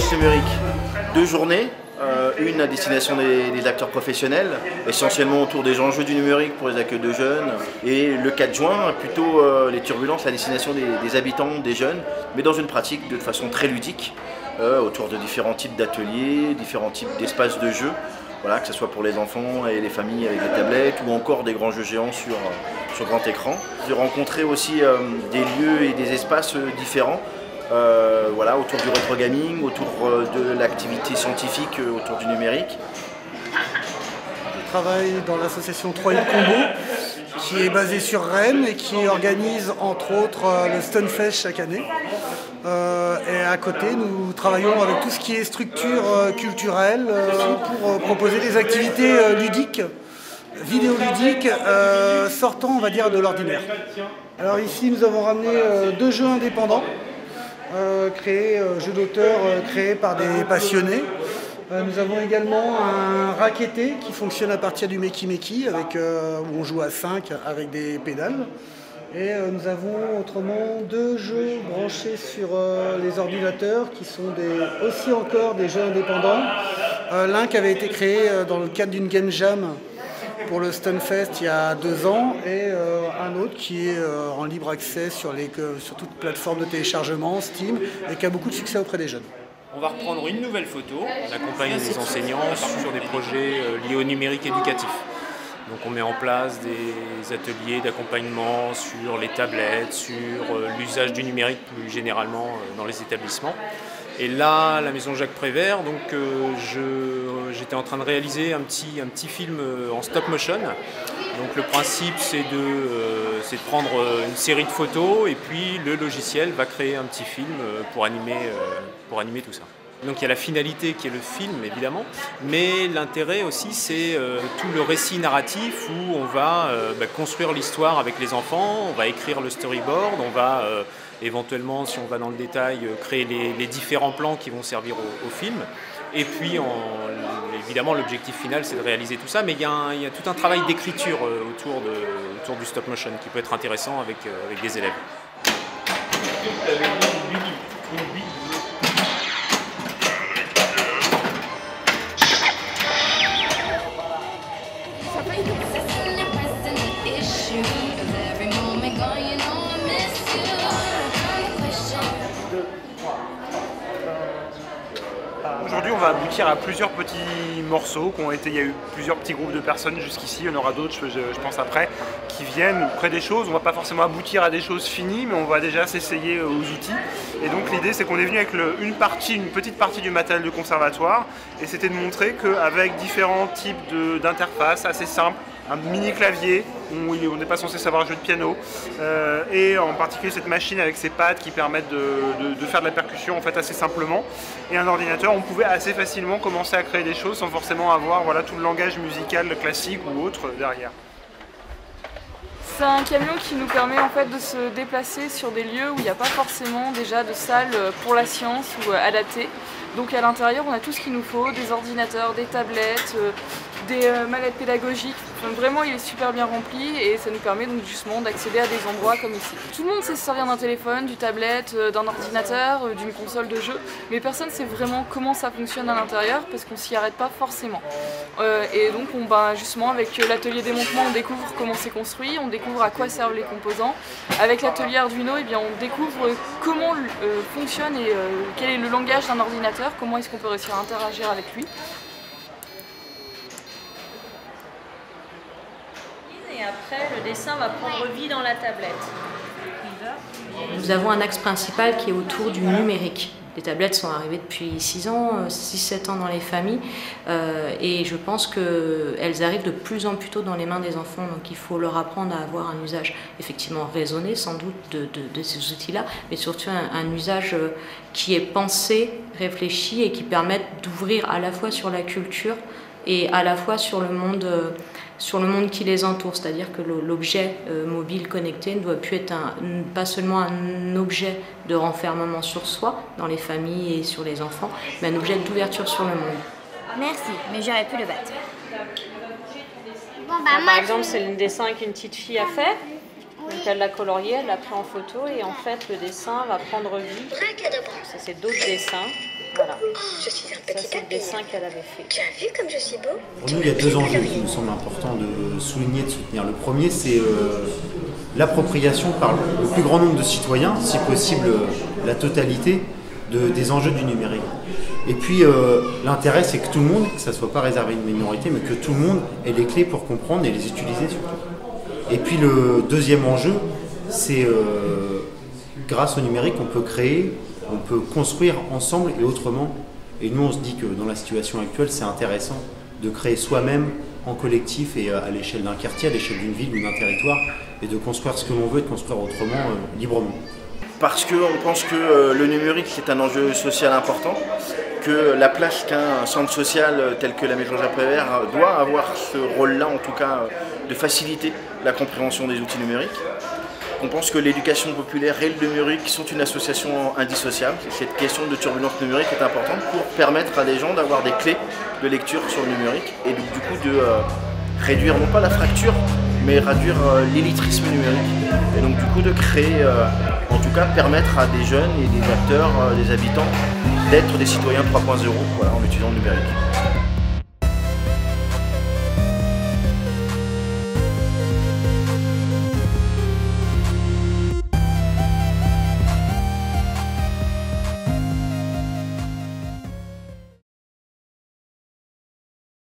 Flash numérique, 2 journées, une à destination des acteurs professionnels, essentiellement autour des enjeux du numérique pour les accueils de jeunes, et le 4 juin, plutôt les turbulences à destination des habitants, des jeunes, mais dans une pratique de façon très ludique, autour de différents types d'ateliers, différents types d'espaces de jeu, voilà, que ce soit pour les enfants et les familles avec des tablettes ou encore des grands jeux géants sur grand écran. J'ai rencontré aussi des lieux et des espaces différents, voilà, autour du rétro gaming, autour de l'activité scientifique, autour du numérique. Je travaille dans l'association 3i Combo, qui est basée sur Rennes et qui organise entre autres le Stunfest chaque année. Et à côté, nous travaillons avec tout ce qui est structure culturelle pour proposer des activités ludiques, vidéoludiques, sortant, on va dire, de l'ordinaire. Alors ici, nous avons ramené 2 jeux indépendants, jeux d'auteur créés par des passionnés. Nous avons également un raquetté qui fonctionne à partir du Meki Meki, où on joue à 5 avec des pédales. Et nous avons autrement 2 jeux branchés sur les ordinateurs qui sont aussi encore des jeux indépendants. L'un qui avait été créé dans le cadre d'une Game Jam pour le Stunfest il y a 2 ans et un autre qui est en libre accès sur toute plateforme de téléchargement, Steam, et qui a beaucoup de succès auprès des jeunes. On va reprendre une nouvelle photo, on accompagne des enseignants sur des projets liés au numérique éducatif. Donc on met en place des ateliers d'accompagnement sur les tablettes, sur l'usage du numérique plus généralement dans les établissements. Et là, à la maison Jacques Prévert, donc j'étais en train de réaliser un petit film en stop motion. Donc le principe c'est de prendre une série de photos et puis le logiciel va créer un petit film pour animer tout ça. Donc il y a la finalité qui est le film évidemment, mais l'intérêt aussi c'est tout le récit narratif où on va construire l'histoire avec les enfants, on va écrire le storyboard, on va éventuellement, si on va dans le détail, créer les différents plans qui vont servir au film. Et puis évidemment l'objectif final c'est de réaliser tout ça, mais il y a tout un travail d'écriture autour du stop motion qui peut être intéressant avec des élèves. Aujourd'hui, on va aboutir à plusieurs petits morceaux il y a eu plusieurs petits groupes de personnes jusqu'ici, il y en aura d'autres, je pense après, qui viennent près des choses. On ne va pas forcément aboutir à des choses finies, mais on va déjà s'essayer aux outils. Et donc l'idée, c'est qu'on est venu avec une petite partie du matériel de conservatoire, et c'était de montrer qu'avec différents types d'interfaces assez simples, un mini clavier où on n'est pas censé savoir jouer de piano, et en particulier cette machine avec ses pattes qui permettent de faire de la percussion en fait assez simplement, et un ordinateur, on pouvait assez facilement commencer à créer des choses sans forcément avoir tout le langage musical classique ou autre derrière. C'est un camion qui nous permet en fait de se déplacer sur des lieux où il n'y a pas forcément déjà de salle pour la science ou adaptée. Donc à l'intérieur on a tout ce qu'il nous faut, des ordinateurs, des tablettes, des mallettes pédagogiques. Donc vraiment il est super bien rempli et ça nous permet donc justement d'accéder à des endroits comme ici. Tout le monde sait se servir d'un téléphone, du tablette, d'un ordinateur, d'une console de jeu, mais personne ne sait vraiment comment ça fonctionne à l'intérieur parce qu'on s'y arrête pas forcément. Et donc justement avec l'atelier démontement on découvre comment c'est construit, on découvre à quoi servent les composants. Avec l'atelier Arduino on découvre comment fonctionne et quel est le langage d'un ordinateur, comment est-ce qu'on peut réussir à interagir avec lui. Et après, le dessin va prendre vie dans la tablette. Nous avons un axe principal qui est autour du numérique. Les tablettes sont arrivées depuis 6 ans, 6-7 ans dans les familles et je pense qu'elles arrivent de plus en plus tôt dans les mains des enfants, donc il faut leur apprendre à avoir un usage effectivement raisonné sans doute de ces outils-là, mais surtout un usage qui est pensé, réfléchi et qui permette d'ouvrir à la fois sur la culture et à la fois sur le monde qui les entoure, c'est-à-dire que l'objet mobile connecté ne doit plus être pas seulement un objet de renfermement sur soi, dans les familles et sur les enfants, mais un objet d'ouverture sur le monde. Merci, mais j'aurais pu le battre. Bon, Par exemple, c'est le dessin qu'une petite fille a fait. Donc elle l'a colorié, elle l'a pris en photo et en fait le dessin va prendre vie. Ça c'est d'autres dessins. Voilà. Je suis un Ça, petit c'est le tapis. dessin qu'elle avait fait. Tu as vu comme je suis beau? Pour nous, il y a deux enjeux qui nous semblent importants de souligner, de soutenir. Le premier, c'est l'appropriation par le plus grand nombre de citoyens, si possible la totalité, des enjeux du numérique. Et puis l'intérêt, c'est que tout le monde, que ça ne soit pas réservé à une minorité, mais que tout le monde ait les clés pour comprendre et les utiliser surtout. Et puis le deuxième enjeu, c'est grâce au numérique, on peut créer, on peut construire ensemble et autrement. Et nous, on se dit que dans la situation actuelle, c'est intéressant de créer soi-même en collectif et à l'échelle d'un quartier, à l'échelle d'une ville ou d'un territoire, et de construire ce que l'on veut et de construire autrement, librement. Parce qu'on pense que le numérique c'est un enjeu social important, que la place qu'un centre social tel que la Maison Jacques Prévert doit avoir ce rôle-là, en tout cas de faciliter la compréhension des outils numériques. On pense que l'éducation populaire et le numérique sont une association indissociable. Cette question de turbulence numérique est importante pour permettre à des gens d'avoir des clés de lecture sur le numérique et donc, du coup de réduire non pas la fracture, mais réduire l'illettrisme numérique. Et donc du coup de créer, en tout cas permettre à des jeunes et des acteurs, des habitants, d'être des citoyens 3.0 voilà, en utilisant le numérique.